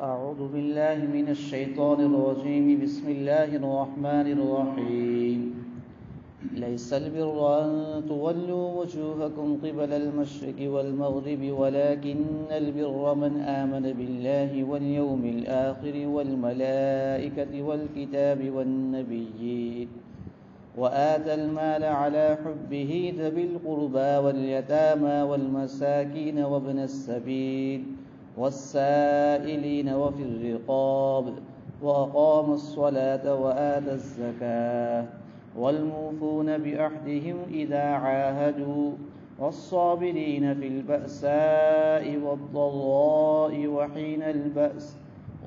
أعوذ بالله من الشيطان الرجيم بسم الله الرحمن الرحيم ليس البر أن تولوا وجوهكم قبل المشرق والمغرب ولكن البر من آمن بالله واليوم الآخر والملائكة والكتاب والنبيين وآتى المال على حبه ذوي القربى واليتامى والمساكين وابن السبيل والسائلين وفي الرقاب وأقام الصلاة وآتى الزكاة والموفون بعهدهم إذا عاهدوا والصابرين في البأساء والضراء وحين البأس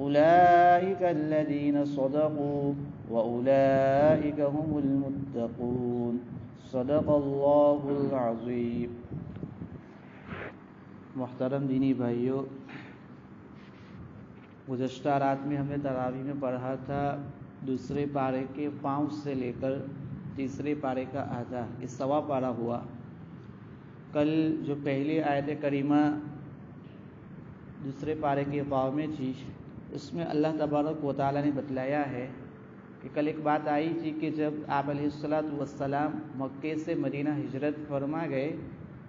أولئك الذين صدقوا وأولئك هم المتقون صدق الله العظيم. محترم دینی بھائیوں، گزشتہ رات میں ہم نے تراویح میں پڑھا تھا دوسرے پارے کے پاؤں سے لے کر تیسرے پارے کا آدھا، یہ سوا پارہ ہوا. کل جو پہلی آیت کریمہ دوسرے پارے کے پاؤں میں تھی، اس میں اللہ تبارک و تعالیٰ نے بتلایا ہے کہ کل ایک بات آئی تھی کہ جب آپ علیہ الصلوۃ والسلام مکے سے مدینہ ہجرت فرما گئے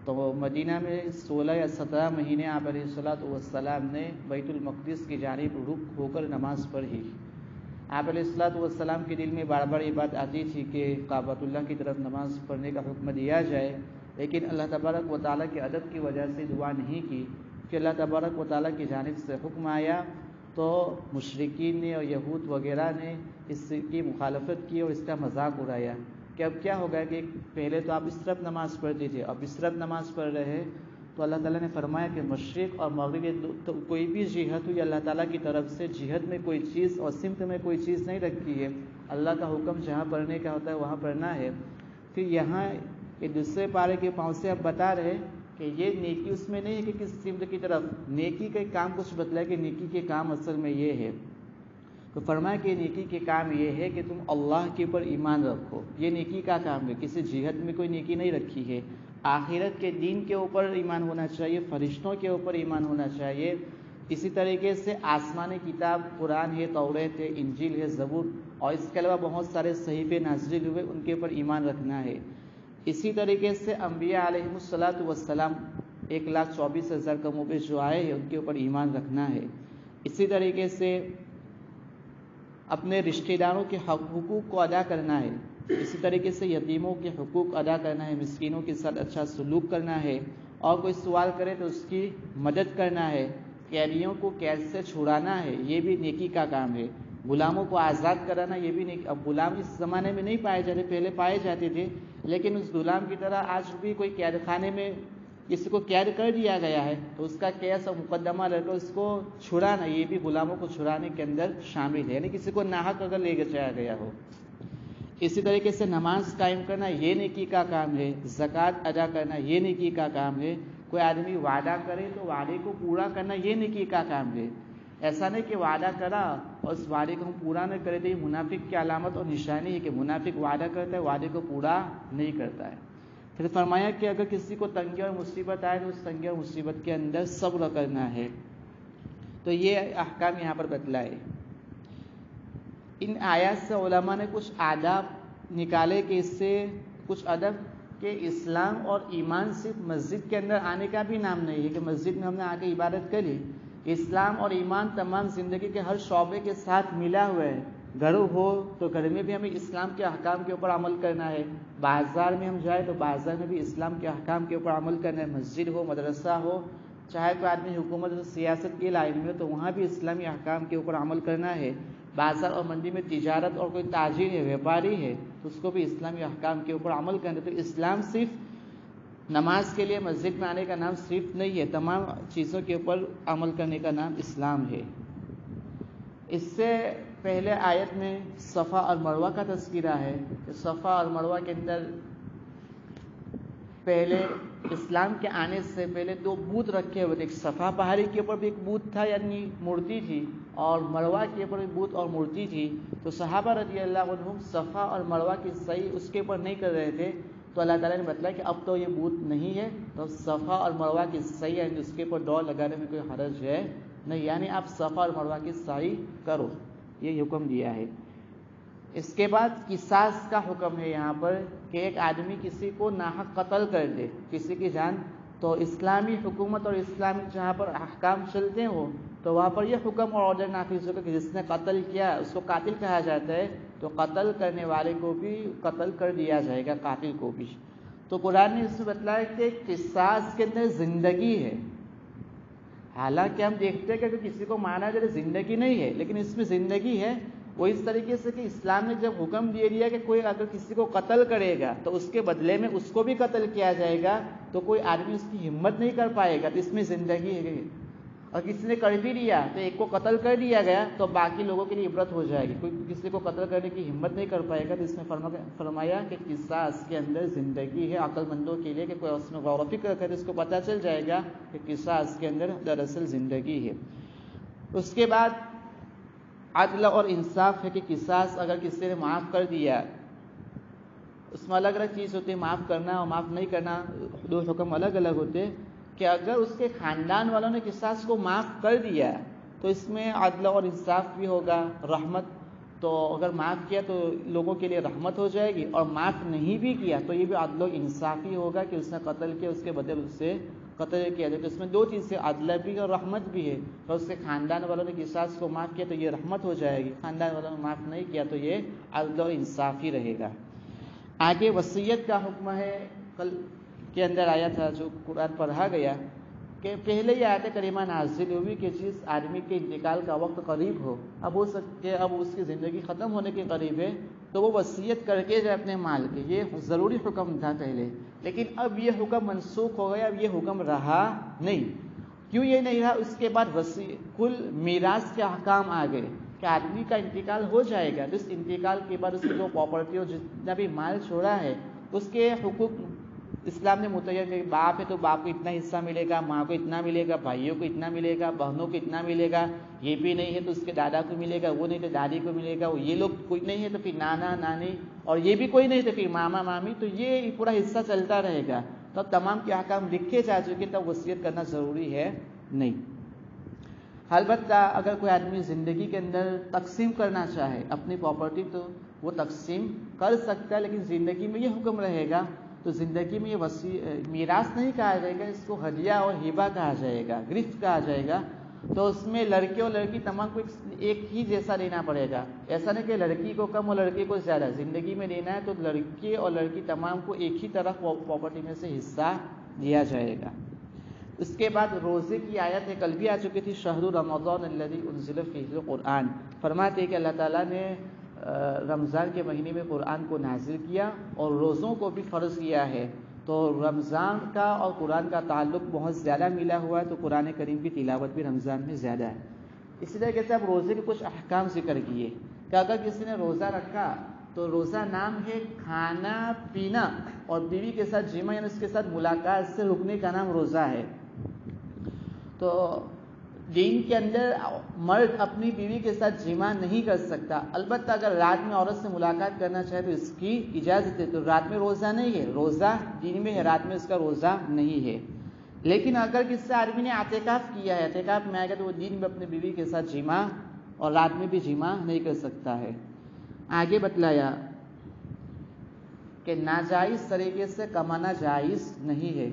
تو مدینہ میں 16 یا 17 مہینے آپ علیہ الصلوۃ والسلام نے بیت المقدس کی جانب رخ ہو کر نماز پڑھی. آپ علیہ الصلوۃ والسلام کے دل میں بار بار یہ بات آتی تھی کہ کعبۃ اللہ کی طرف نماز پڑھنے کا حکم دیا جائے، لیکن اللہ تبارک و تعالیٰ کے ادب کی وجہ سے دعا نہیں کی کہ اللہ تبارک و تعالیٰ کی جانب سے حکم آیا تو مشرکین نے اور یہود وغیرہ نے اس کی مخالفت کی اور اس کا مذاق اڑایا کہ اب کیا ہوگا کہ پہلے تو آپ اس طرف نماز پڑھتے تھے، اب اس طرف نماز پڑھ رہے ہیں. تو اللہ تعالیٰ نے فرمایا کہ مشرق اور مغرب تو کوئی بھی جہت ہوئی اللہ تعالیٰ کی طرف سے جہت میں کوئی چیز اور سمت میں کوئی چیز نہیں رکھی ہے. اللہ کا حکم جہاں پڑھنے کا ہوتا ہے وہاں پڑھنا ہے. پھر یہاں یہ دوسرے پارے کے پاؤں سے اب بتا رہے کہ یہ نیکی اس میں نہیں ہے کہ کس سمت کی طرف، نیکی کے کام کچھ بتلایا کہ نیکی کے کام اصل میں یہ ہے. تو فرمایا کہ نیکی کے کام یہ ہے کہ تم اللہ کے اوپر ایمان رکھو، یہ نیکی کا کام ہے. کسی جہت میں کوئی نیکی نہیں رکھی ہے. آخرت کے دین کے اوپر ایمان ہونا چاہیے، فرشتوں کے اوپر ایمان ہونا چاہیے. اسی طریقے سے آسمانی کتاب قرآن ہے، توریت ہے، انجیل ہے، زبور اور اس کے علاوہ بہت سارے صحیفے نازل ہوئے ان کے اوپر ایمان رکھنا ہے. اسی طریقے سے انبیاء علیہ الصلوۃ والسلام 1,24,000 قوموں پہ جو آئے ہیں ان کے اوپر ایمان رکھنا ہے. اسی طریقے سے اپنے رشتہ داروں کے حقوق کو ادا کرنا ہے. اسی طریقے سے یتیموں کے حقوق ادا کرنا ہے، مسکینوں کے ساتھ اچھا سلوک کرنا ہے، اور کوئی سوال کرے تو اس کی مدد کرنا ہے. قیدیوں کو قید سے چھڑانا ہے، یہ بھی نیکی کا کام ہے. غلاموں کو آزاد کرانا یہ بھی نیکی. اب غلام اس زمانے میں نہیں پائے جاتے، پہلے پائے جاتے تھے، لیکن اس غلام کی طرح آج بھی کوئی قید خانے میں کسی کو قید کر دیا گیا ہے تو اس کا کیس اور مقدمہ لے کر اس کو چھڑانا، یہ بھی غلاموں کو چھڑانے کے اندر شامل ہے، یعنی کسی کو ناحق اگر لے جایا گیا ہو. اسی طریقے سے نماز قائم کرنا یہ نیکی کا کام ہے. زکوٰۃ ادا کرنا یہ نیکی کا کام ہے. کوئی آدمی وعدہ کرے تو وعدے کو پورا کرنا یہ نیکی کا کام ہے. ایسا نہیں کہ وعدہ کرا اور اس وعدے کو ہم پورا نہ کرے تو یہ منافق کی علامت اور نشانی ہے کہ منافق وعدہ کرتا ہے وعدے کو پورا نہیں کرتا ہے. پھر فرمایا کہ اگر کسی کو تنگی اور مصیبت آئے تو اس تنگی اور مصیبت کے اندر صبر کرنا ہے. تو یہ احکام یہاں پر بتلائے. ان آیات سے علماء نے کچھ آداب نکالے کہ اس سے کچھ ادب کہ اسلام اور ایمان صرف مسجد کے اندر آنے کا بھی نام نہیں ہے کہ مسجد میں ہم نے آ کے عبادت کری. اسلام اور ایمان تمام زندگی کے ہر شعبے کے ساتھ ملا ہوا ہے. گھر ہو تو گھر میں بھی ہمیں اسلام کے احکام کے اوپر عمل کرنا ہے. بازار میں ہم جائیں تو بازار میں بھی اسلام کے احکام کے اوپر عمل کرنا ہے. مسجد ہو، مدرسہ ہو، چاہے کوئی آدمی حکومت اور سیاست کی لائن میں ہو تو وہاں بھی اسلامی احکام کے اوپر عمل کرنا ہے. بازار اور منڈی میں تجارت اور کوئی تاجر ہے، ویپاری ہے تو اس کو بھی اسلامی احکام کے اوپر عمل کرنا ہے. تو اسلام صرف نماز کے لیے مسجد میں آنے کا نام صرف نہیں ہے، تمام چیزوں کے اوپر عمل کرنے کا نام اسلام ہے. اس سے پہلے آیت میں صفا اور مروہ کا تذکرہ ہے کہ صفا اور مروہ کے اندر پہلے اسلام کے آنے سے پہلے 2 بت رکھے ہوئے تھے. ایک صفا پہاڑی کے اوپر بھی ایک بت تھا یعنی مورتی تھی، اور مروہ کے اوپر بھی بت اور مورتی تھی. تو صحابہ رضی اللہ عنہم صفا اور مروہ کی صحیح اس کے اوپر نہیں کر رہے تھے تو اللہ تعالیٰ نے بتلایا کہ اب تو یہ بت نہیں ہے تو صفا اور مروہ کی صحیح ہے اس کے اوپر دوڑ لگانے میں کوئی حرج ہے نہیں، یعنی آپ صفا اور مروہ کی سعی کرو، یہ حکم دیا ہے۔ اس کے بعد قصاص کا حکم ہے یہاں پر کہ ایک آدمی کسی کو ناحق قتل کر دے، کسی کی جان، تو اسلامی حکومت اور اسلامی جہاں پر احکام چلتے ہو تو وہاں پر یہ حکم اور آرڈر نافذ ہوگا کہ جس نے قتل کیا اس کو قاتل کہا جاتا ہے، تو قتل کرنے والے کو بھی قتل کر دیا جائے گا، قاتل کو بھی۔ تو قرآن نے اس میں بتلایا کہ قصاص کے اندر زندگی ہے، حالانکہ ہم دیکھتے ہیں کہ کسی کو مارنا جائے زندگی نہیں ہے، لیکن اس میں زندگی ہے۔ وہ اس طریقے سے کہ اسلام نے جب حکم دے دیا کہ کوئی اگر کسی کو قتل کرے گا تو اس کے بدلے میں اس کو بھی قتل کیا جائے گا، تو کوئی آدمی اس کی ہمت نہیں کر پائے گا، تو اس میں زندگی ہے۔ اور کسی نے کر بھی دیا تو ایک کو قتل کر دیا گیا تو باقی لوگوں کے لیے عبرت ہو جائے گی، کوئی کسی کو قتل کرنے کی ہمت نہیں کر پائے گا، تو اس میں فرمایا کہ قصاص کے اندر زندگی ہے عقل مندوں کے لیے، کہ کوئی اس میں غور و فکر کرے اس کو پتہ چل جائے گا کہ قصاص کے اندر دراصل زندگی ہے۔ اس کے بعد عدل اور انصاف ہے کہ قصاص اگر کسی نے معاف کر دیا، اس میں الگ الگ چیز ہوتی ہے، معاف کرنا اور معاف نہیں کرنا، دو حکم الگ الگ ہوتے ہیں، کہ اگر اس کے خاندان والوں نے قصاص کو معاف کر دیا تو اس میں عدل اور انصاف بھی ہوگا، رحمت، تو اگر معاف کیا تو لوگوں کے لیے رحمت ہو جائے گی، اور معاف نہیں بھی کیا تو یہ بھی عدل و انصاف ہی ہوگا کہ اس نے قتل کیا اس کے بدلے اس سے قتل کیا جائے۔ تو اس میں دو چیزیں، عدل بھی اور رحمت بھی ہے، اور اس کے خاندان والوں نے قصاص کو معاف کیا تو یہ رحمت ہو جائے گی، خاندان والوں نے معاف نہیں کیا تو یہ عدل اور انصاف ہی رہے گا۔ آگے وصیت کا حکم ہے، کل کے اندر آیا تھا جو قرآن پڑھا گیا کہ پہلے یہ آیت کریمہ نازل ہوئی کہ جس آدمی کے انتقال کا وقت قریب ہو، اب ہو سکے اب اس کی زندگی ختم ہونے کے قریب ہے، تو وہ وصیت کر کے جائے اپنے مال کے، یہ ضروری حکم تھا پہلے، لیکن اب یہ حکم منسوخ ہو گیا، اب یہ حکم رہا نہیں۔ کیوں یہ نہیں رہا؟ اس کے بعد کل میراث کے احکام آ گئے کہ آدمی کا انتقال ہو جائے گا، اس انتقال کے بعد اس کی جو پراپرٹی اور جتنا بھی مال چھوڑا ہے اس کے حقوق اسلام نے متعین کہ باپ ہے تو باپ کو اتنا حصہ ملے گا، ماں کو اتنا ملے گا، بھائیوں کو اتنا ملے گا، بہنوں کو اتنا ملے گا، یہ بھی نہیں ہے تو اس کے دادا کو ملے گا، وہ نہیں تو دادی کو ملے گا، وہ یہ لوگ کوئی نہیں ہے تو پھر نانا نانی، اور یہ بھی کوئی نہیں تو پھر ماما مامی، تو یہ پورا حصہ چلتا رہے گا۔ تو اب تمام کے احکام لکھے جا چکے، تب وصیت کرنا ضروری ہے نہیں۔ البتہ اگر کوئی آدمی زندگی کے اندر تقسیم کرنا چاہے اپنی پراپرٹی تو وہ تقسیم کر سکتا ہے، لیکن زندگی میں یہ حکم رہے گا، تو زندگی میں یہ میراث نہیں کہا جائے گا، اس کو ہدیہ اور ہبہ کہا جائے گا، گرفت کہا جائے گا۔ تو اس میں لڑکے اور لڑکی تمام کو ایک ہی جیسا دینا پڑے گا، ایسا نہیں کہ لڑکی کو کم اور لڑکے کو زیادہ، زندگی میں دینا ہے تو لڑکے اور لڑکی تمام کو ایک ہی طرح پراپرٹی میں سے حصہ دیا جائے گا۔ اس کے بعد روزے کی آیت ہے، کل بھی آ چکی تھی، شہر رمضان الذی انزل فیہ القرآن، فرماتے ہیں کہ اللہ تعالیٰ نے رمضان کے مہینے میں قرآن کو نازل کیا اور روزوں کو بھی فرض کیا ہے، تو رمضان کا اور قرآن کا تعلق بہت زیادہ ملا ہوا ہے، تو قرآن کریم کی تلاوت بھی رمضان میں زیادہ ہے۔ اسی طریقے سے اب روزے کے کچھ احکام ذکر کیے کہ اگر کسی نے روزہ رکھا تو روزہ نام ہے کھانا پینا اور بیوی کے ساتھ جمع، یعنی اس کے ساتھ ملاقات سے رکنے کا نام روزہ ہے۔ تو دین کے اندر مرد اپنی بیوی کے ساتھ جمع نہیں کر سکتا، البتہ اگر رات میں عورت سے ملاقات کرنا چاہے تو اس کی اجازت ہے، تو رات میں روزہ نہیں ہے، روزہ دین میں ہے، رات میں اس کا روزہ نہیں ہے۔ لیکن اگر کسی آدمی نے اعتکاف کیا ہے، اعتکاف میں آئے گا تو وہ دین میں اپنی بیوی کے ساتھ جمع اور رات میں بھی جمع نہیں کر سکتا ہے۔ آگے بتلایا کہ ناجائز طریقے سے کمانا جائز نہیں ہے۔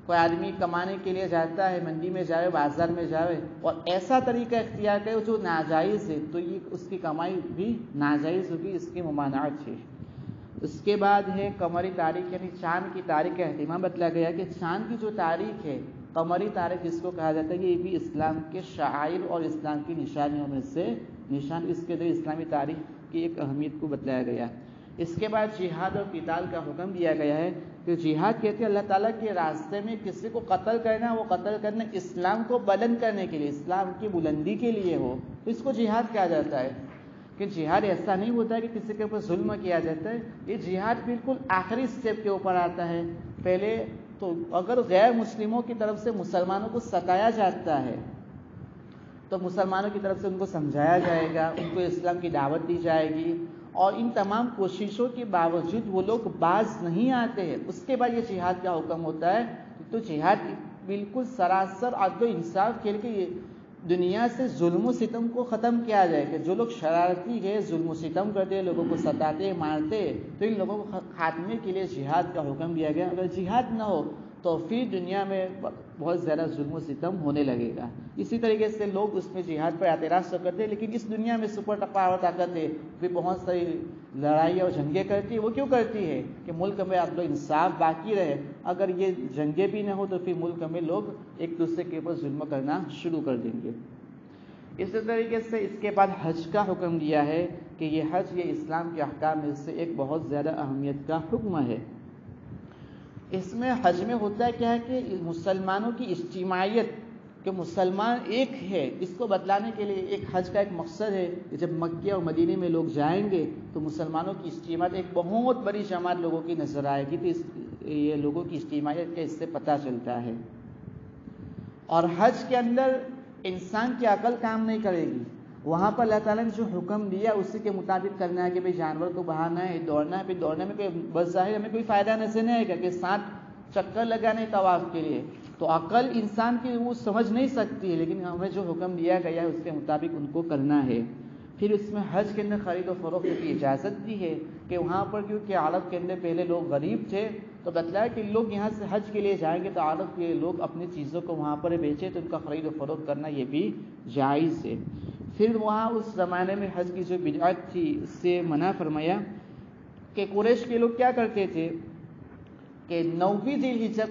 کوئی آدمی کمانے کے لیے جاتا ہے، منڈی میں جائے، بازار میں جائے اور ایسا طریقہ اختیار کرے جو ناجائز ہے، تو یہ اس کی کمائی بھی ناجائز ہوگی، اس کی ممانعت ہے۔ اس کے بعد ہے قمری تاریخ، یعنی چاند کی تاریخ کا اہتمام بتلایا گیا کہ چاند کی جو تاریخ ہے، قمری تاریخ جس کو کہا جاتا ہے، یہ بھی اسلام کے شعائر اور اسلام کی نشانیوں میں سے نشان، اس کے ذریعے اسلامی تاریخ کی ایک اہمیت کو بتلایا گیا۔ اس کے بعد جہاد اور قتال کا حکم دیا گیا ہے کہ جہاد کہتے ہیں اللہ تعالیٰ کے راستے میں کسی کو قتل کرنا، وہ قتل کرنا اسلام کو بلند کرنے کے لیے، اسلام کی بلندی کے لیے ہو، تو اس کو جہاد کہا جاتا ہے۔ کہ جہاد ایسا نہیں ہوتا ہے کہ کسی کے اوپر ظلم کیا جاتا ہے، یہ جہاد بالکل آخری اسٹیپ کے اوپر آتا ہے۔ پہلے تو اگر غیر مسلموں کی طرف سے مسلمانوں کو ستایا جاتا ہے تو مسلمانوں کی طرف سے ان کو سمجھایا جائے گا، ان کو اسلام کی دعوت دی جائے گی، اور ان تمام کوششوں کے باوجود وہ لوگ باز نہیں آتے ہیں، اس کے بعد یہ جہاد کا حکم ہوتا ہے۔ تو جہاد بالکل سراسر عدل و انصاف کے لیے دنیا سے ظلم و ستم کو ختم کیا جائے، کہ جو لوگ شرارتی ہے، ظلم و ستم کرتے، لوگوں کو ستاتے مارتے، تو ان لوگوں کو خاتمے کے لیے جہاد کا حکم دیا گیا۔ اگر جہاد نہ ہو تو پھر دنیا میں بہت زیادہ ظلم و ستم ہونے لگے گا۔ اسی طریقے سے لوگ اس میں جہاد پر اعتراض تو کرتے، لیکن اس دنیا میں سپر پاور طاقت ہے، پھر بہت ساری لڑائی اور جنگیں کرتی ہے۔ وہ کیوں کرتی ہے؟ کہ ملک میں عدل و انصاف باقی رہے۔ اگر یہ جنگیں بھی نہ ہو تو پھر ملک میں لوگ ایک دوسرے کے اوپر ظلم کرنا شروع کر دیں گے۔ اسی طریقے سے اس کے بعد حج کا حکم دیا ہے کہ یہ حج، یہ اسلام کے احکام میں سے ایک بہت زیادہ اہمیت کا حکم ہے۔ اس میں حج میں ہوتا کیا ہے کہ مسلمانوں کی اجتماعیت، کہ مسلمان ایک ہے، اس کو بتلانے کے لیے ایک حج کا ایک مقصد ہے کہ جب مکہ اور مدینے میں لوگ جائیں گے تو مسلمانوں کی اجتماعیت، ایک بہت بڑی جماعت لوگوں کی نظر آئے گی، تو یہ لوگوں کی اجتماعیت کا اس سے پتہ چلتا ہے۔ اور حج کے اندر انسان کی عقل کام نہیں کرے گی، وہاں پر اللہ تعالیٰ نے جو حکم دیا اسی کے مطابق کرنا ہے، کہ بھئی جانور کو بہانا ہے، دوڑنا ہے، پھر دوڑنے میں کوئی بس ظاہر ہمیں کوئی فائدہ نظر نہیں آئے گا کہ 7 چکر لگانے طواف کے لیے، تو عقل انسان کی وہ سمجھ نہیں سکتی ہے، لیکن ہمیں جو حکم دیا گیا ہے اس کے مطابق ان کو کرنا ہے۔ پھر اس میں حج کے اندر خرید و فروخت کی اجازت دی ہے، کہ وہاں پر کیونکہ عرب کے اندر پہلے لوگ غریب تھے، تو بتلایا کہ لوگ یہاں سے حج کے لیے جائیں گے تو عرب کے لوگ اپنی چیزوں کو وہاں پر بیچے، تو ان کا خرید و فروخت کرنا یہ بھی جائز ہے۔ پھر وہاں اس زمانے میں حج کی جو بدعت تھی اس سے منع فرمایا، کہ قریش کے لوگ کیا کرتے تھے کہ 9ویں ذی الحجہ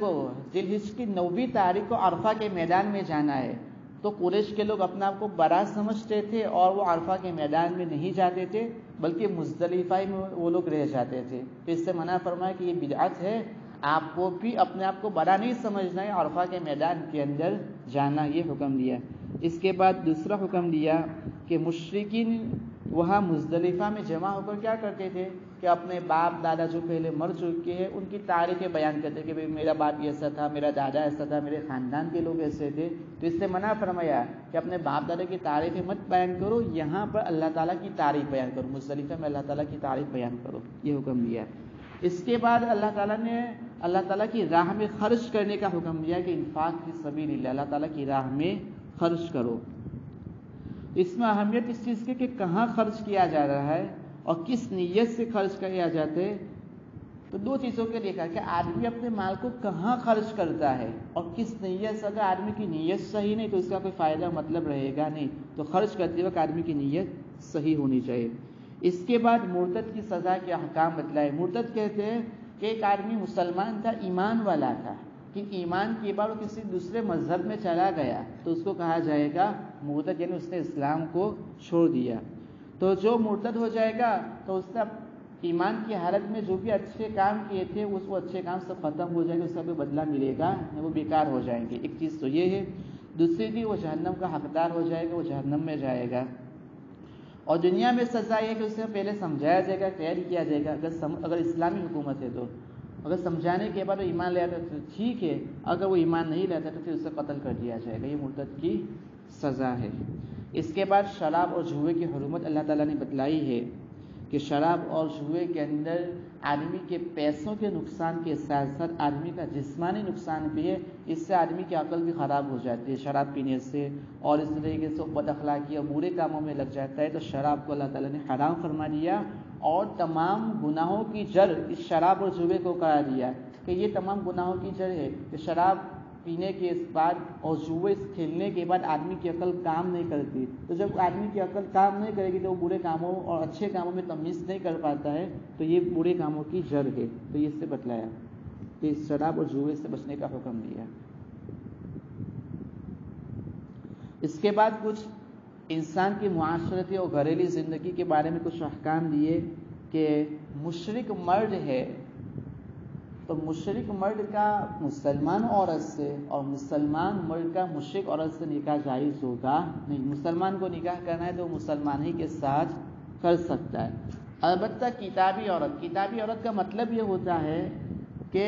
کی 9ویں تاریخ کو عرفہ کے میدان میں جانا ہے، تو قریش کے لوگ اپنا آپ کو بڑا سمجھتے تھے اور وہ عرفہ کے میدان میں نہیں جاتے تھے، بلکہ مزدلفہ میں وہ لوگ رہ جاتے تھے۔ تو اس سے منع فرمایا کہ یہ بدعت ہے، آپ کو بھی اپنے آپ کو بڑا نہیں سمجھنا ہے، عرفہ کے میدان کے اندر جانا، یہ حکم دیا۔ اس کے بعد دوسرا حکم دیا کہ مشرکین وہاں مزدلفہ میں جمع ہو کر کیا کرتے تھے کہ اپنے باپ دادا جو پہلے مر چکے ہیں ان کی تاریخیں بیان کرتے کہ بھئی میرا باپ ایسا تھا، میرا دادا ایسا تھا، میرے خاندان کے لوگ ایسے تھے، تو اس سے منع فرمایا کہ اپنے باپ دادا کی تاریخیں مت بیان کرو، یہاں پر اللہ تعالیٰ کی تعریف بیان کرو، مزدلفہ میں اللہ تعالیٰ کی تعریف بیان کرو، یہ حکم دیا۔ اس کے بعد اللہ تعالیٰ نے اللہ تعالیٰ کی راہ میں خرچ کرنے کا حکم دیا کہ انفاق فی سبیل اللہ، اللہ تعالیٰ کی راہ میں خرچ کرو۔ اس میں اہمیت اس چیز کی کہ کہاں خرچ کیا جا رہا ہے اور کس نیت سے خرچ کیا جاتا ہے، تو 2 چیزوں کے دیکھا کہ آدمی اپنے مال کو کہاں خرچ کرتا ہے اور کس نیت سے۔ اگر آدمی کی نیت صحیح نہیں تو اس کا کوئی فائدہ مطلب رہے گا نہیں، تو خرچ کرتے وقت آدمی کی نیت صحیح ہونی چاہیے۔ اس کے بعد مرتد کی سزا کے احکام بتلائے۔ مرتد کہتے ہیں کہ ایک آدمی مسلمان تھا، ایمان والا تھا، کہ ایمان کے بعد وہ کسی دوسرے مذہب میں چلا گیا تو اس کو کہا جائے گا مرتد، یعنی اس نے اسلام کو چھوڑ دیا۔ تو جو مرتد ہو جائے گا تو اس نے ایمان کی حالت میں جو بھی اچھے کام کیے تھے اس وہ اچھے کام سب ختم ہو جائیں گے، اس کا بھی بدلہ ملے گا، وہ بیکار ہو جائیں گے۔ ایک چیز تو یہ ہے۔ دوسری بھی وہ جہنم کا حقدار ہو جائے گا، وہ جہنم میں جائے گا۔ اور دنیا میں سزا یہ ہے کہ اسے پہلے سمجھایا جائے گا، تیاری کیا جائے گا، اگر اسلامی حکومت ہے تو اگر سمجھانے کے بعد وہ ایمان لے آتا تو ٹھیک ہے، اگر وہ ایمان نہیں لاتا تو پھر اسے قتل کر دیا جائے گا، یہ مرتد کی سزا ہے۔ اس کے بعد شراب اور جوئے کی حرمت اللہ تعالیٰ نے بتلائی ہے کہ شراب اور جوئے کے اندر آدمی کے پیسوں کے نقصان کے ساتھ ساتھ آدمی کا جسمانی نقصان بھی ہے، اس سے آدمی کی عقل بھی خراب ہو جاتی ہے شراب پینے سے، اور اس طریقے سے بد اخلاقی اور برے کاموں میں لگ جاتا ہے۔ تو شراب کو اللہ تعالیٰ نے حرام فرما دیا اور تمام گناہوں کی جڑ اس شراب اور جوئے کو قرار دیا کہ یہ تمام گناہوں کی جڑ ہے، کہ شراب پینے کے بعد اور جوئے کھیلنے کے بعد آدمی کی عقل کام نہیں کرتی، تو جب آدمی کی عقل کام نہیں کرے گی تو وہ برے کاموں اور اچھے کاموں میں تمیز نہیں کر پاتا ہے، تو یہ برے کاموں کی جڑ ہے۔ تو یہ اس سے بتلایا کہ شراب اور جوئے سے بچنے کا حکم دیا۔ اس کے بعد کچھ انسان کی معاشرتی اور گھریلو زندگی کے بارے میں کچھ احکام دیے کہ مشرک مرد ہے تو مشرک مرد کا مسلمان عورت سے اور مسلمان مرد کا مشرک عورت سے نکاح جائز ہوگا نہیں۔ مسلمان کو نکاح کرنا ہے تو مسلمان ہی کے ساتھ کر سکتا ہے، البتہ کتابی عورت کا مطلب یہ ہوتا ہے کہ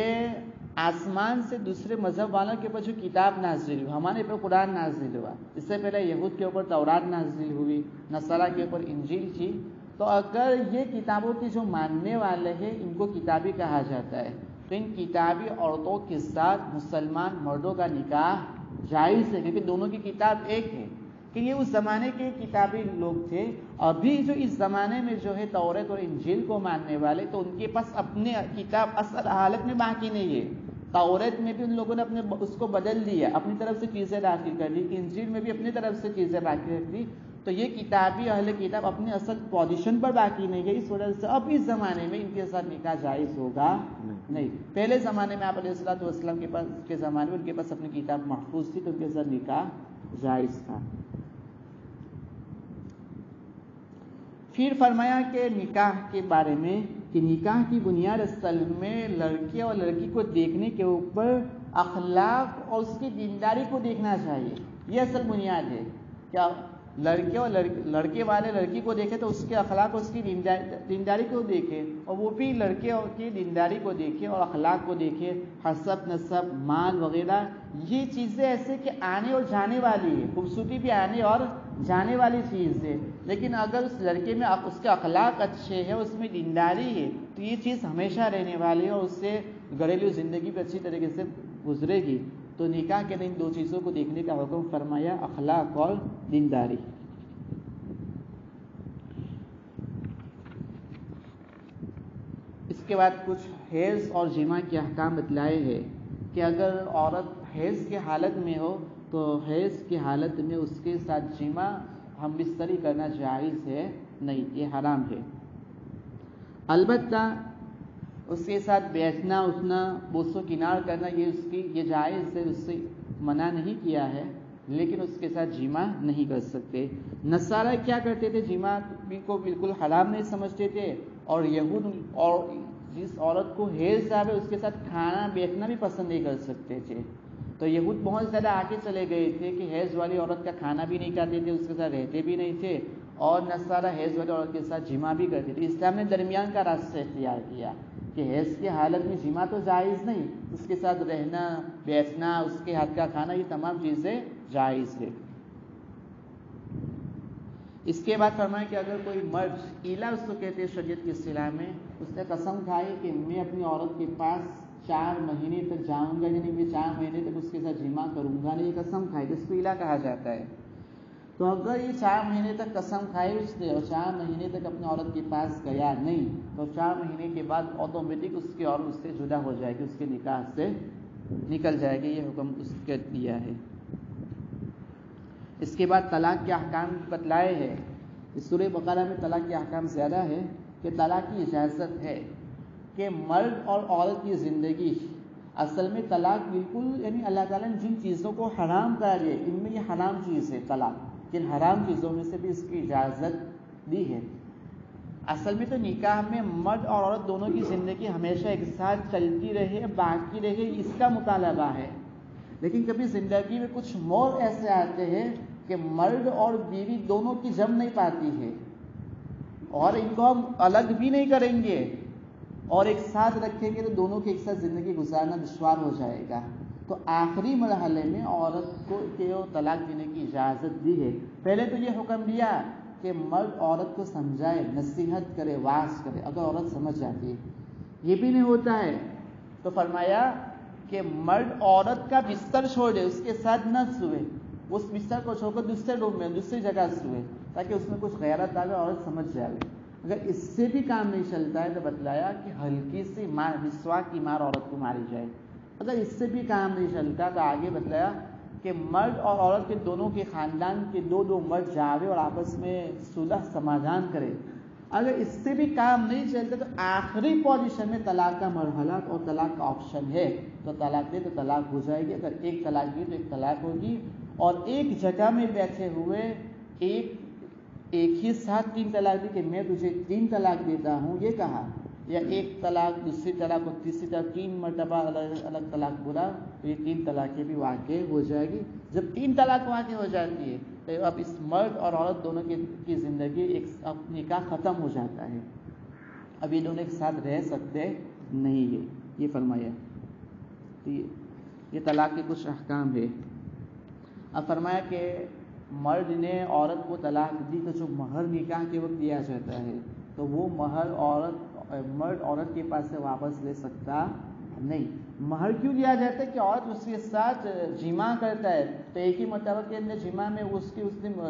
آسمان سے دوسرے مذہب والوں کے اوپر جو کتاب نازل ہوئی، ہمارے اوپر قرآن نازل ہوا، اس سے پہلے یہود کے اوپر تورات نازل ہوئی، نصارہ کے اوپر انجیل تھی، تو اگر یہ کتابوں کے جو ماننے والے ہیں ان کو کتابی کہا جاتا ہے، تو ان کتابی عورتوں کے ساتھ مسلمان مردوں کا نکاح جائز ہے، کیونکہ دونوں کی کتاب ایک ہے۔ کہ یہ اس زمانے کے کتابی لوگ تھے. ابھی جو اس زمانے میں جو ہے توریت اور انجیل کو ماننے والے، تو ان کے پاس اپنے کتاب اصل حالت میں باقی نہیں ہے. توریت میں بھی ان لوگوں نے اپنے اس کو بدل دیا، اپنی طرف سے چیزیں داخل کر دی، انجیل میں بھی اپنی طرف سے چیزیں باقی رکھ دی. تو یہ کتابی اہل کتاب اپنے اصل پوزیشن پر باقی نہیں ہے. اس وجہ سے اب اس زمانے میں ان کے ساتھ نکاح جائز ہوگا نہیں. پہلے زمانے میں آپ علیہ الصلوۃ والسلام کے زمانے میں ان کے پاس اپنی کتاب محفوظ تھی، تو ان کے ساتھ نکاح جائز تھا. پھر فرمایا کہ نکاح کے بارے میں کہ نکاح کی بنیاد اصل میں لڑکے اور لڑکی کو دیکھنے کے اوپر اخلاق اور اس کی دینداری کو دیکھنا چاہیے. یہ اصل بنیاد ہے. کیا لڑکے اور لڑکے والے لڑکی کو دیکھے تو اس کے اخلاق اور اس کی دینداری کو دیکھے، اور وہ بھی لڑکے کی دینداری کو دیکھے اور اخلاق کو دیکھے. حسب، نسب، مال وغیرہ یہ چیزیں ایسے کہ آنے اور جانے والی ہے. خوبصورتی بھی آنے اور جانے والی چیز ہے، لیکن اگر اس لڑکے میں اس کے اخلاق اچھے ہیں، اس میں دینداری ہے، تو یہ چیز ہمیشہ رہنے والی ہے اور اس سے گھریلو زندگی بھی اچھی طریقے سے گزرے گی. تو نکاح کے ان دو چیزوں کو دیکھنے کا حکم فرمایا، اخلاق اور دینداری. اس کے بعد کچھ حیض اور جماع کے احکام بتلائے ہیں کہ اگر عورت حیض کی حالت میں ہو تو حیض کی حالت میں اس کے ساتھ جماع ہم بستری کرنا جائز ہے نہیں، یہ حرام ہے. البتہ اس کے ساتھ بیٹھنا، اٹھنا، بوس و کنار کرنا یہ جائز ہے، اس سے منع نہیں کیا ہے، لیکن اس کے ساتھ جماع نہیں کر سکتے. نصارہ کیا کرتے تھے؟ جماع کو بالکل حرام نہیں سمجھتے تھے، اور یہود اور جس عورت کو حیض آوے اس کے ساتھ کھانا بیٹھنا بھی پسند نہیں کر سکتے تھے. تو یہود بہت زیادہ آگے چلے گئے تھے کہ حیض والی عورت کا کھانا بھی نہیں کھاتے تھے، اس کے ساتھ رہتے بھی نہیں تھے، اور نصارہ حیض والی عورت کے ساتھ جماع بھی کرتے تھے. اسلام نے درمیان کا راستہ اختیار کیا کہ حیض کی حالت میں جماع تو جائز نہیں، اس کے ساتھ رہنا، بیٹھنا، اس کے ہاتھ کا کھانا، یہ تمام چیزیں جائز ہے. اس کے بعد فرمایا کہ اگر کوئی مرد، ایلا اس کو کہتے ہیں شریعت کی اصطلاح میں، اس نے قسم کھائی کہ میں اپنی عورت کے پاس 4 مہینے تک جاؤں گا، یعنی میں 4 مہینے تک اس کے ساتھ جماع کروں گا نہیں، یہ قسم کھائی، جس کو ایلا کہا جاتا ہے. تو اگر یہ 4 مہینے تک قسم کھائی اس نے اور 4 مہینے تک اپنی عورت کے پاس گیا نہیں، تو 4 مہینے کے بعد آٹومیٹک اس کی عورت اس سے جدا ہو جائے گی، اس کے نکاح سے نکل جائے گی. یہ حکم اس کے دیا ہے. اس کے بعد طلاق کے احکام بتلائے ہیں. اس سورہ بقرہ میں طلاق کے احکام زیادہ ہے کہ طلاق کی اجازت ہے کہ مرد اور عورت کی زندگی، اصل میں طلاق بالکل، یعنی اللہ تعالیٰ نے جن چیزوں کو حرام کر دیا ان میں یہ حرام چیز ہے طلاق، جن حرام چیزوں میں سے بھی اس کی اجازت دی ہے. اصل میں تو نکاح میں مرد اور عورت دونوں کی زندگی ہمیشہ ایک ساتھ چلتی رہے، باقی رہے، اس کا مطالبہ ہے. لیکن کبھی زندگی میں کچھ موڑ ایسے آتے ہیں کہ مرد اور بیوی دونوں کی جم نہیں پاتی ہے، اور ان کو ہم الگ بھی نہیں کریں گے اور ایک ساتھ رکھیں گے تو دونوں کے ایک ساتھ زندگی گزارنا دشوار ہو جائے گا. تو آخری مرحلے میں عورت کو طلاق دینے کی اجازت دی ہے. پہلے تو یہ حکم دیا کہ مرد عورت کو سمجھائے، نصیحت کرے، واعظ کرے، اگر عورت سمجھ جاتی ہے. یہ بھی نہیں ہوتا ہے تو فرمایا کہ مرد عورت کا بستر چھوڑ دے، اس کے ساتھ نہ سوئے، اس بستر کو چھوڑ کر دوسرے روم میں دوسری جگہ سوئے، تاکہ اس میں کچھ غیرت آئے، عورت سمجھ جائے. اگر اس سے بھی کام نہیں چلتا ہے تو بتلایا کہ ہلکی سی مسواک کی مار عورت کو ماری جائے. اگر اس سے بھی کام نہیں چلتا تو آگے بتلایا کہ مرد اور عورت کے دونوں کے خاندان کے دو مرد جاوے اور آپس میں صلح سمادھان کرے. اگر اس سے بھی کام نہیں چلتا تو آخری پوزیشن میں طلاق کا مرحلہ اور طلاق کا آپشن ہے، تو طلاق دے تو طلاق ہو جائے گی. اگر ایک طلاق دی تو ایک طلاق ہوگی. اور ایک جگہ میں بیٹھے ہوئے ایک ہی ساتھ 3 طلاق دی کہ میں تجھے 3 طلاق دیتا ہوں، یہ کہا، یا ایک طلاق، دوسری طلاق اور تیسری طلاق، 3 مرتبہ الگ الگ طلاق بولا، تو یہ 3 طلاقیں بھی واقع ہو جائے گی. جب 3 طلاق واقع ہو جاتی ہے تو اب اس مرد اور عورت دونوں کی زندگی ایک نکاح ختم ہو جاتا ہے. اب یہ دونوں ایک ساتھ رہ سکتے نہیں، یہ فرمایا. یہ طلاق کے کچھ احکام ہے. اب فرمایا کہ مرد نے عورت کو طلاق دی تو جو مہر نکاح کے وقت دیا جاتا ہے تو وہ مہر مرد عورت کے پاس سے واپس لے سکتا نہیں. مہر کیوں دیا جاتا ہے کہ عورت اس کے ساتھ جمع کرتا ہے تو ایک ہی مرتبہ کے اندر جمع میں اس نے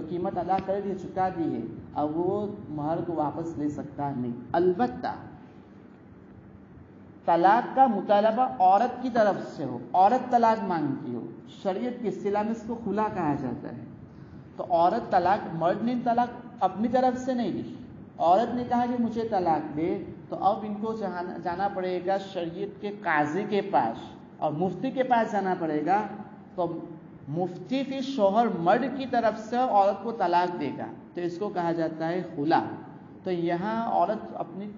قیمت ادا کر دی، چکا دی ہے، اب وہ مہر کو واپس لے سکتا نہیں۔ البتہ طلاق کا مطالبہ عورت کی طرف سے ہو، عورت طلاق مانگتی ہو، شریعت کی اصطلاح میں اس کو خلا کہا جاتا ہے، تو عورت طلاق، مرد نے طلاق اپنی طرف سے نہیں دی، عورت نے کہا کہ مجھے طلاق دے، تو اب ان کو جانا پڑے گا شریعت کے قاضی کے پاس اور مفتی کے پاس جانا پڑے گا، تو مفتی پھر شوہر مرد کی طرف سے عورت کو طلاق دے گا، تو اس کو کہا جاتا ہے خلا۔ تو یہاں عورت اپنی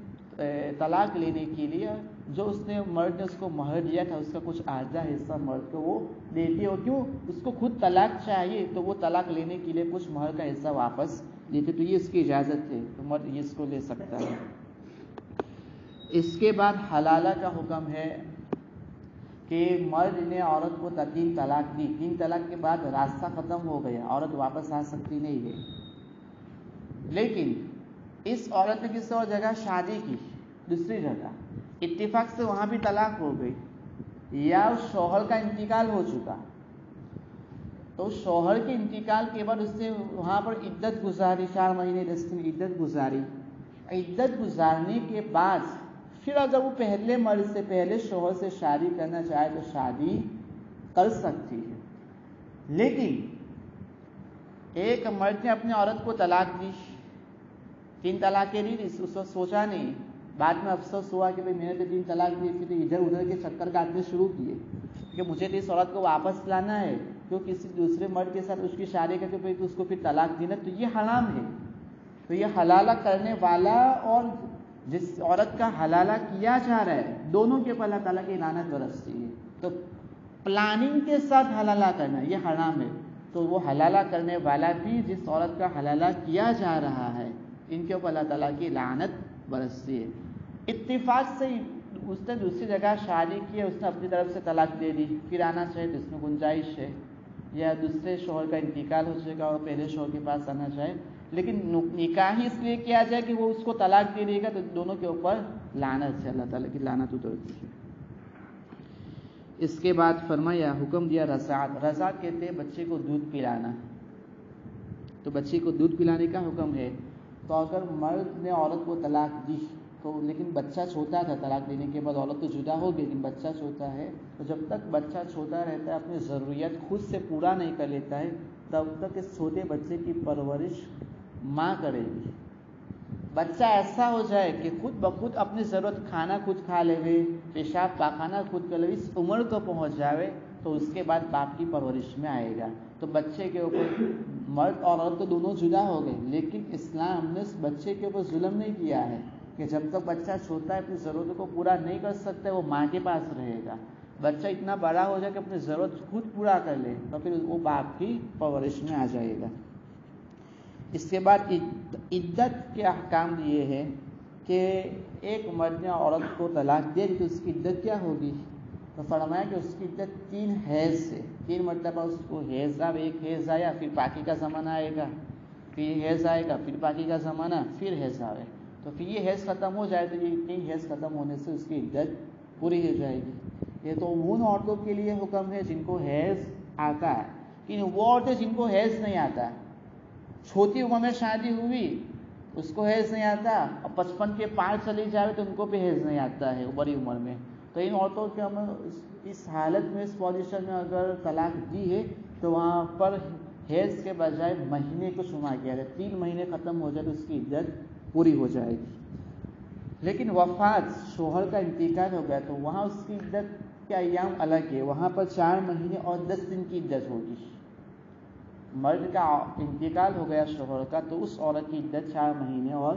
طلاق لینے کے لیے جو مرد نے اس کو مہر دیا تھا، اس کا کچھ آدھا حصہ مرد کو وہ دیتی ہے، کیوں؟ اس کو خود طلاق چاہیے، تو وہ طلاق لینے کے لیے کچھ مہر کا حصہ واپس دیتے، تو یہ اس کی اجازت ہے، تو مرد اس کو لے سکتا ہے۔ اس کے بعد حلالہ کا حکم ہے کہ مرد نے عورت کو 3 طلاق دی، 3 طلاق کے بعد راستہ ختم ہو گیا، عورت واپس آ سکتی نہیں ہے، لیکن اس عورت نے کسی اور جگہ شادی کی، دوسری جگہ، اتفاق سے وہاں بھی طلاق ہو گئی، یا شوہر کا انتقال ہو چکا، تو شوہر کے انتقال کے بعد اس نے وہاں پر عدت گزاری، 4 مہینے 10 دن عدت گزاری، عدت گزارنے کے بعد پھر اگر وہ پہلے مرد سے، پہلے شوہر سے شادی کرنا چاہے تو شادی کر سکتی ہے۔ لیکن ایک مرد نے اپنی عورت کو طلاق دی، 3 طلاقیں دی، اس کو سوچا نہیں، بعد میں افسوس ہوا کہ میں نے تو 3 طلاق دی، پھر ادھر ادھر کے چکر کاٹنے شروع کیے کہ مجھے تو اس عورت کو واپس لانا ہے، کیوں کسی دوسرے مرد کے ساتھ اس کی شادی کر کے اس کو پھر طلاق دینا، تو یہ حرام ہے۔ تو یہ حلالہ کرنے والا اور جس عورت کا حلالہ کیا جا رہا ہے، دونوں کے اوپر اللہ تعالیٰ کی لعنت برستی ہے۔ تو پلاننگ کے ساتھ حلالہ کرنا یہ حرام ہے، تو وہ حلالہ کرنے والا بھی، جس عورت کا حلالہ کیا جا رہا ہے، ان کے اوپر اللہ تعالیٰ کی لعنت برستی ہے۔ اتفاق سے اس نے دوسری جگہ شادی کی ہے، اس نے اپنی طرف سے طلاق دے دی، پھر آنا چاہے تو اس میں گنجائش ہے، یا دوسرے شوہر کا انتقال ہو چکا اور پہلے شوہر کے پاس آنا چاہے، لیکن نکاح ہی اس لیے کیا جائے کہ وہ اس کو طلاق دے دے گا، تو دونوں کے اوپر لعنت ہے، اللہ تعالیٰ کی لعنت اترتی ہے۔ اس کے بعد فرمایا، حکم دیا رضاعت۔ رضاعت کہتے ہیں بچے کو دودھ پلانا، تو بچے کو دودھ پلانے کا حکم ہے۔ تو اگر مرد نے عورت کو طلاق دی تو لیکن بچہ چھوٹا تھا، طلاق دینے کے بعد عورت تو جدا ہو گئی لیکن بچہ چھوٹا ہے، تو جب تک بچہ چھوٹا رہتا ہے، اپنی ضروریات خود سے پورا نہیں کر لیتا ہے، تب تک اس چھوٹے بچے کی پرورش ماں کرے گی۔ بچہ ایسا ہو جائے کہ خود بخود اپنی ضرورت، کھانا خود کھا لے، پیشاب پاخانہ خود کر لے، اس عمر کو پہنچ جاوے تو اس کے بعد باپ کی پرورش میں آئے گا۔ تو بچے کے اوپر مرد اور عورت تو دونوں جدا ہو گئے، لیکن اسلام نے اس بچے کے اوپر ظلم نہیں کیا ہے کہ جب تک بچہ چھوٹا ہے، اپنی ضرورتوں کو پورا نہیں کر سکتا، وہ ماں کے پاس رہے گا۔ بچہ اتنا بڑا ہو جائے کہ اپنی ضرورت خود پورا کر لے تو پھر وہ باپ کی پرورش میں آ جائے گا۔ اس کے بعد عدت کے احکام یہ ہے کہ ایک مرد نے عورت کو طلاق دے دی تو اس کی عدت کیا ہوگی؟ تو فرمایا کہ اس کی عدت 3 حیض سے، 3 مرتبہ اس کو حیض، اب ایک حیض آیا پھر پاکی کا زمانہ آئے گا، پھر حیض آئے گا، پھر پاکی کا زمانہ، پھر حیض آئے، تو پھر یہ حیض ختم ہو جائے تو یہ 3 حیض ختم ہونے سے اس کی عدت پوری ہو جائے گی۔ یہ تو ان عورتوں کے لیے حکم ہے جن کو حیض آتا ہے، لیکن وہ عورتیں جن کو حیض نہیں آتا، چھوٹی عمر میں شادی ہوئی اس کو حیض نہیں آتا، اور 55 کے پار چلی جائے تو ان کو بھی حیض نہیں آتا ہے بڑی عمر میں، تو ان عورتوں کے اس حالت میں، اس پوزیشن میں اگر طلاق دی ہے تو وہاں پر حیض کے بجائے مہینے کو شمار کیا جائے، 3 مہینے ختم ہو جائے تو اس کی عدت پوری ہو جائے گی۔ لیکن وفات، شوہر کا انتقال ہو گیا تو وہاں اس کی عدت کے ایام الگ ہے، وہاں پر 4 مہینے اور 10 دن کی عدت ہوگی۔ مرد کا انتقال ہو گیا شوہر کا تو اس عورت کی عدت 4 مہینے اور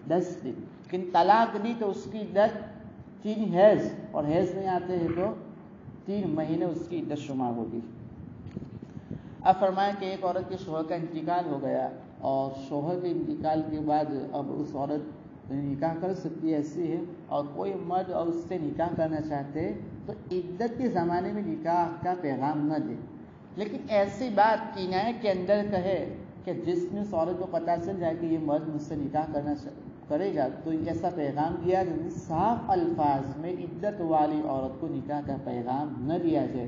10 دن، لیکن طلاق دی تو اس کی عدت 3 حیض، اور حیض نہیں آتے ہیں تو 3 مہینے اس کی عدت شمار ہوگی۔ اب فرمایا کہ ایک عورت کے شوہر کا انتقال ہو گیا، اور شوہر کے انتقال کے بعد اب اس عورت نکاح کر سکتی ہے، ایسی ہے، اور کوئی مرد اور اس سے نکاح کرنا چاہتے تو عدت کے زمانے میں نکاح کا پیغام نہ دے، لیکن ایسی بات کنایہ کے اندر کہے کہ جس میں اس عورت کو پتہ چل جائے کہ یہ مرد مجھ سے نکاح کرنا کرے گا تو ایسا پیغام دیا جائے صاف الفاظ میں عدت والی عورت کو نکاح کا پیغام نہ دیا جائے.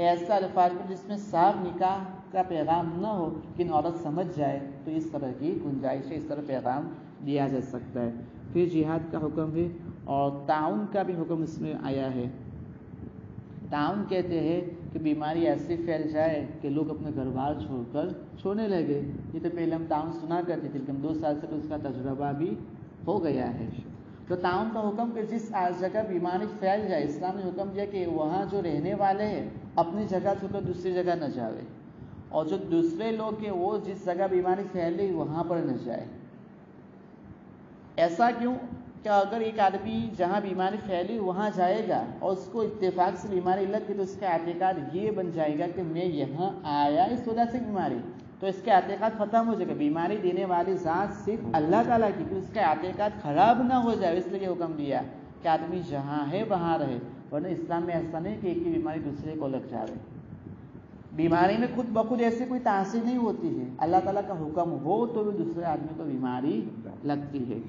ایسا الفاظ میں جس میں صاف نکاح کا پیغام نہ ہو لیکن عورت سمجھ جائے تو اس طرح کی گنجائش ہے, اس طرح پیغام دیا جا سکتا ہے. پھر جہاد کا حکم ہے اور تعاون کا بھی حکم اس میں آیا ہے. تعاون کہتے ہیں کہ بیماری ایسی پھیل جائے کہ لوگ اپنے گھر بار چھوڑ کر چھوڑنے لگے. یہ تو پہلے ہم تعاون سنا کرتے تھے لیکن 2 سال سے تو اس کا تجربہ بھی ہو گیا ہے. تو تعاون کا حکم کہ جس جگہ بیماری پھیل جائے, اسلام نے حکم دیا کہ وہاں جو رہنے والے ہیں اپنی جگہ چھوڑ کر دوسری جگہ نہ جاوے, اور جو دوسرے لوگ ہیں وہ جس جگہ بیماری پھیل رہی وہاں پر نہ جائے. ایسا کیوں کہ اگر ایک آدمی جہاں بیماری پھیلی وہاں جائے گا اور اس کو اتفاق سے بیماری لگ گئی تو اس کا اعتقاد یہ بن جائے گا کہ میں یہاں آیا اس وجہ سے بیماری, تو اس کا اعتقاد ختم ہو جائے گا. بیماری دینے والی ذات صرف اللہ تعالیٰ کی, تو اس کا اعتقاد خراب نہ ہو جائے, اس لیے حکم دیا کہ آدمی جہاں ہے وہاں رہے. ورنہ اسلام میں ایسا نہیں کہ ایک کی بیماری دوسرے کو لگ جائے. بیماری میں خود بخود ایسے کوئی تاثیر نہیں ہوتی ہے, اللہ تعالیٰ کا حکم ہو تو دوسرے آدمی کو بیماری لگتی ہے.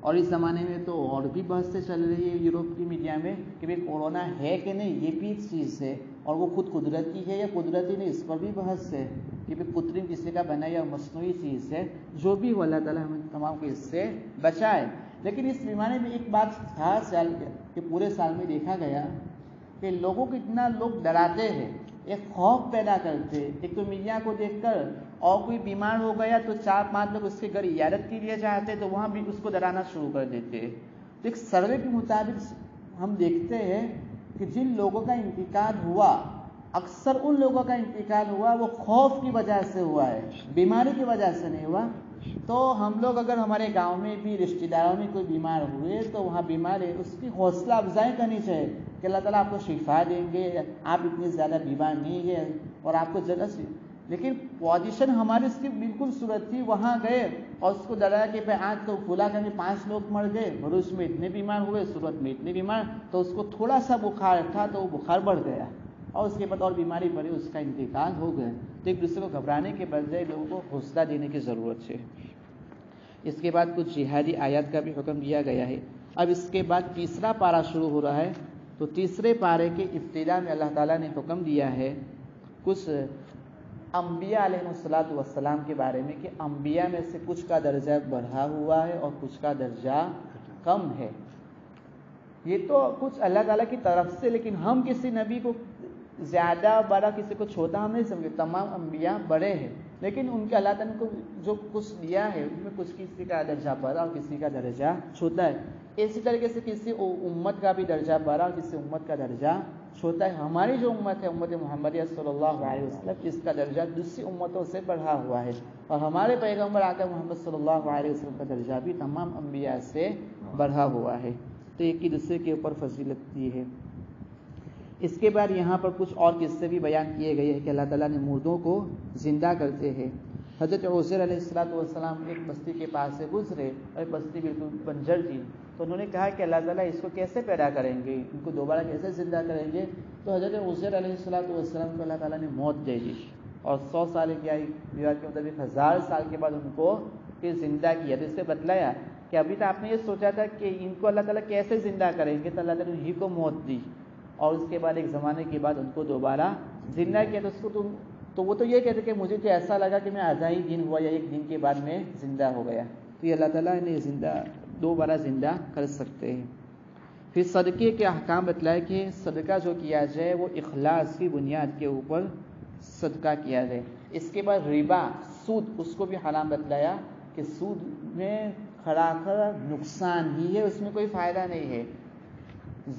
اور اس زمانے میں تو اور بھی بحث سے چل رہی ہے یورپ کی میڈیا میں کہ بھائی کورونا ہے کہ نہیں, یہ بھی ایک چیز ہے, اور وہ خود قدرتی ہے یا قدرتی نہیں اس پر بھی بحث ہے کہ بھائی کرترم کسی کا بنا یا مصنوعی چیز ہے. جو بھی ہو اللہ تعالیٰ ہمیں تمام کو اس سے بچائے. لیکن اس بیماری میں ایک بات خاص کہ پورے سال میں دیکھا گیا کہ لوگوں کو اتنا لوگ ڈراتے ہیں, ایک خوف پیدا کرتے. ایک تو میڈیا کو دیکھ کر اور کوئی بیمار ہو گیا تو 4-5 لوگ اس کے گھر عیادت کے لیے جاتے تو وہاں بھی اس کو ڈرانا شروع کر دیتے. تو ایک سروے کے مطابق ہم دیکھتے ہیں کہ جن لوگوں کا انتقال ہوا اکثر ان لوگوں کا انتقال ہوا وہ خوف کی وجہ سے ہوا ہے, بیماری کی وجہ سے نہیں ہوا. تو ہم لوگ اگر ہمارے گاؤں میں بھی رشتہ داروں میں کوئی بیمار ہوئے تو وہاں بیمار ہے اس کی حوصلہ افزائی کرنی چاہیے کہ اللہ تعالیٰ آپ کو شفا دیں گے, آپ اتنی زیادہ بیمار نہیں ہے اور آپ کو جگہ سے. لیکن پوزیشن ہماری اس کی بالکل صورت تھی, وہاں گئے اور اس کو ڈرایا کہ بھائی آج تو پھولا کر 5 لوگ مر گئے, بھروچ میں اتنے بیمار ہوئے, صورت میں اتنے بیمار, تو اس کو تھوڑا سا بخار تھا تو وہ بخار بڑھ گیا اور اس کے بعد اور بیماری بڑھی, اس کا انتقال ہو گیا. تو ایک دوسرے کو گھبرانے کے بجائے لوگوں کو حوصلہ دینے کی ضرورت ہے. اس کے بعد کچھ جہادی آیات کا بھی حکم دیا گیا ہے. اب اس کے بعد تیسرا پارہ شروع ہو رہا ہے. تو تیسرے پارے کے ابتدا میں اللہ تعالیٰ نے حکم دیا ہے کچھ انبیاء علیہ السلام کے بارے میں کہ انبیاء میں سے کچھ کا درجہ بڑھا ہوا ہے اور کچھ کا درجہ کم ہے. یہ تو کچھ اللہ تعالیٰ کی طرف سے, لیکن ہم کسی نبی کو زیادہ بڑا کسی کو چھوٹا ہم نہیں سمجھے. تمام انبیاء بڑے ہیں لیکن ان کے اللہ تعالیٰ کو جو کچھ دیا ہے ان میں کچھ کسی کا درجہ بڑا اور کسی کا درجہ چھوٹا ہے. اسی طریقے سے کسی امت کا بھی درجہ بڑا اور کسی امت کا درجہ چھوٹا ہے. ہماری جو امت ہے امت محمدیہ صلی اللہ علیہ وسلم, اس کا درجہ دوسری امتوں سے بڑھا ہوا ہے, اور ہمارے پیغمبر آقا محمد صلی اللہ علیہ وسلم کا درجہ بھی تمام انبیاء سے بڑھا ہوا ہے. تو ایک ہی دوسرے کے اوپر فضیلت دی ہے. اس کے بعد یہاں پر کچھ اور قصے بھی بیان کیے گئے ہیں کہ اللہ تعالیٰ نے مردوں کو زندہ کرتے ہیں. حضرت عزیر علیہ السلام ایک بستی کے پاس سے گزرے اور بستی بالکل بنجر تھی, تو انہوں نے کہا کہ اللہ تعالیٰ اس کو کیسے پیدا کریں گے, ان کو دوبارہ کیسے زندہ کریں گے. تو حضرت عزیر علیہ السلام کو اللہ تعالیٰ نے موت دے دی اور 100 سال کی روایت کے مطابق 1000 سال کے بعد ان کو پھر زندہ کیا. تو اس سے بتلایا کہ ابھی تو آپ نے یہ سوچا تھا کہ ان کو اللہ تعالیٰ کیسے زندہ کریں گے, تو اللہ تعالیٰ نے انہیں کو موت دی اور اس کے بعد ایک زمانے کے بعد ان کو دوبارہ زندہ کیا. تو وہ تو یہ کہتے کہ مجھے تو ایسا لگا کہ میں آدھا ہی دن ہوا یا ایک دن کے بعد میں زندہ ہو گیا. تو یہ اللہ تعالیٰ نے دوبارہ زندہ کر سکتے ہیں. پھر صدقے کے احکام بتلائے کہ صدقہ جو کیا جائے وہ اخلاص کی بنیاد کے اوپر صدقہ کیا جائے. اس کے بعد ربا, سود, اس کو بھی حرام بتلایا کہ سود میں خراخر نقصان ہی ہے, اس میں کوئی فائدہ نہیں ہے.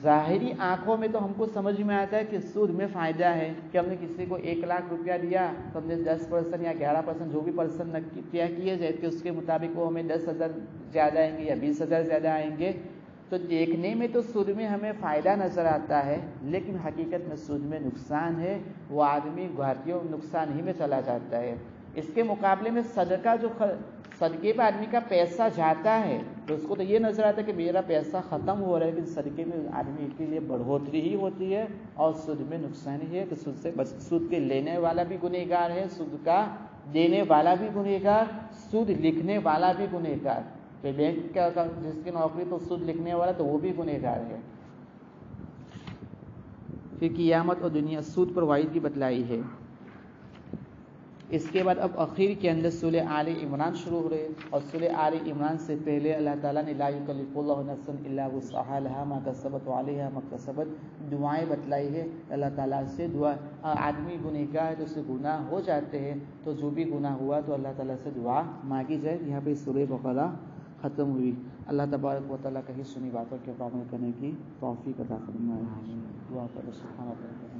ظاہری آنکھوں میں تو ہم کو سمجھ میں آتا ہے کہ سود میں فائدہ ہے کہ ہم نے کسی کو 1 لاکھ روپیہ دیا تو ہم نے 10% یا 11% جو بھی پرسنٹ طے کیے جائے کہ اس کے مطابق وہ ہمیں 10,000 زیادہ آئیں گے یا 20,000 زیادہ آئیں گے. تو دیکھنے میں تو سود میں ہمیں فائدہ نظر آتا ہے, لیکن حقیقت میں سود میں نقصان ہے. وہ آدمی گھاٹیوں نقصان ہی میں چلا جاتا ہے. اس کے مقابلے میں صدقہ جو صدقے پہ آدمی کا پیسہ جاتا ہے تو اس کو تو یہ نظر آتا ہے کہ میرا پیسہ ختم ہو رہا ہے, لیکن صدقے میں آدمی کے لیے بڑھوتری ہی ہوتی ہے اور سود میں نقصان ہی ہے کہ سود کے لینے والا بھی گنہگار ہے, سود کا دینے والا بھی گنہگار, سود لکھنے والا بھی گنہگار، کہ بینک کا جس کی نوکری تو سود لکھنے والا تو وہ بھی گنہگار ہے۔ پھر قیامت اور دنیا سود پر وعید بھی بتلائی ہے۔ اس کے بعد اب اخیر کے اندر سورہ آل عمران شروع ہو رہے، اور سورہ آل عمران سے پہلے اللہ تعالیٰ نے لا یکلف اللہ نفسا الا وسعها لها ما کسبت وعلیہا ما اکتسبت دعائیں بتلائی ہے۔ اللہ تعالیٰ سے دعا، آدمی گنہگار ہے تو اس سے گناہ ہو جاتے ہیں، تو جو بھی گناہ ہوا تو اللہ تعالیٰ سے دعا مانگی جائے۔ یہاں پہ سورہ بقرہ ختم ہوئی۔ اللہ تبارک و تعالیٰ کہیں سنی باتوں کے عمل کرنے کی توفیق عطا فرمائے۔ دعا کریں سبحان اللہ۔